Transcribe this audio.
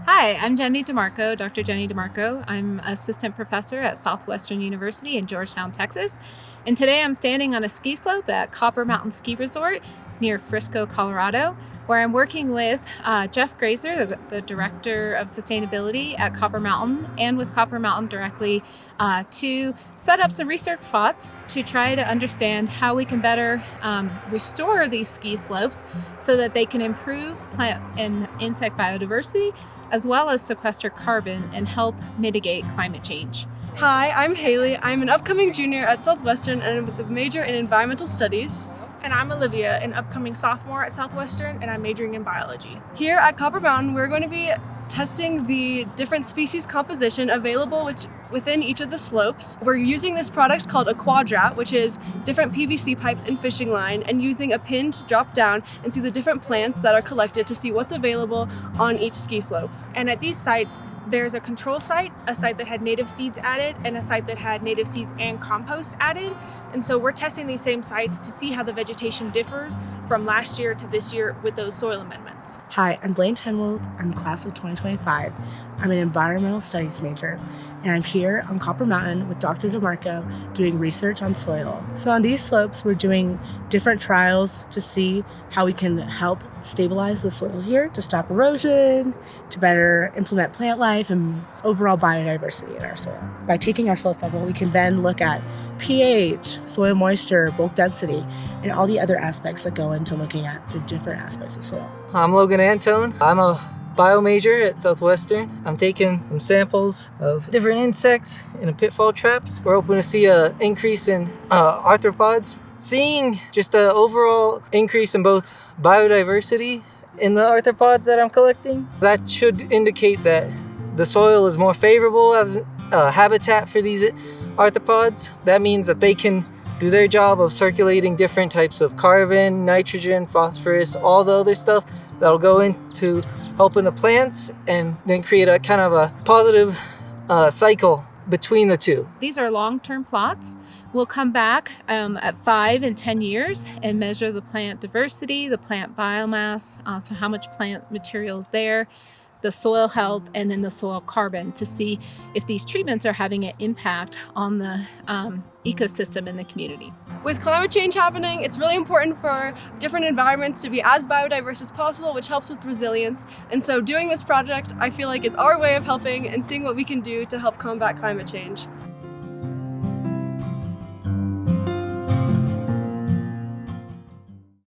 Hi, I'm Jenny DeMarco, Dr. Jenny DeMarco. I'm assistant professor at Southwestern University in Georgetown, Texas. And today I'm standing on a ski slope at Copper Mountain Ski Resort near Frisco, Colorado, where I'm working with Jeff Grazer, the Director of Sustainability at Copper Mountain, and with Copper Mountain directly to set up some research plots to try to understand how we can better restore these ski slopes so that they can improve plant and insect biodiversity as well as sequester carbon and help mitigate climate change. Hi, I'm Haley. I'm an upcoming junior at Southwestern and I'm with a major in environmental studies. And I'm Olivia, an upcoming sophomore at Southwestern, and I'm majoring in biology. Here at Copper Mountain, we're going to be testing the different species composition available within each of the slopes. We're using this product called a Quadrat, which is different PVC pipes and fishing line, and using a pin to drop down and see the different plants that are collected to see what's available on each ski slope. And at these sites, there's a control site, a site that had native seeds added, and a site that had native seeds and compost added. And so we're testing these same sites to see how the vegetation differs from last year to this year with those soil amendments. Hi, I'm Blaine Tenwold. I'm class of 2025. I'm an environmental studies major, and I'm here on Copper Mountain with Dr. DeMarco doing research on soil. So on these slopes, we're doing different trials to see how we can help stabilize the soil here to stop erosion, to better implement plant life and overall biodiversity in our soil. By taking our soil sample, we can then look at pH, soil moisture, bulk density, and all the other aspects that go into looking at the different aspects of soil. I'm Logan Antone. I'm a bio major at Southwestern. I'm taking some samples of different insects in a pitfall traps. We're hoping to see an increase in arthropods. Seeing just an overall increase in both biodiversity in the arthropods that I'm collecting. That should indicate that the soil is more favorable as a habitat for these arthropods. That means that they can do their job of circulating different types of carbon, nitrogen, phosphorus, all the other stuff that'll go into helping the plants and then create a kind of a positive cycle between the two. These are long-term plots. We'll come back at 5 and 10 years and measure the plant diversity, the plant biomass, so how much plant material is there, the soil health, and then the soil carbon to see if these treatments are having an impact on the ecosystem in the community. With climate change happening, it's really important for different environments to be as biodiverse as possible, which helps with resilience. And so doing this project, I feel like is our way of helping and seeing what we can do to help combat climate change.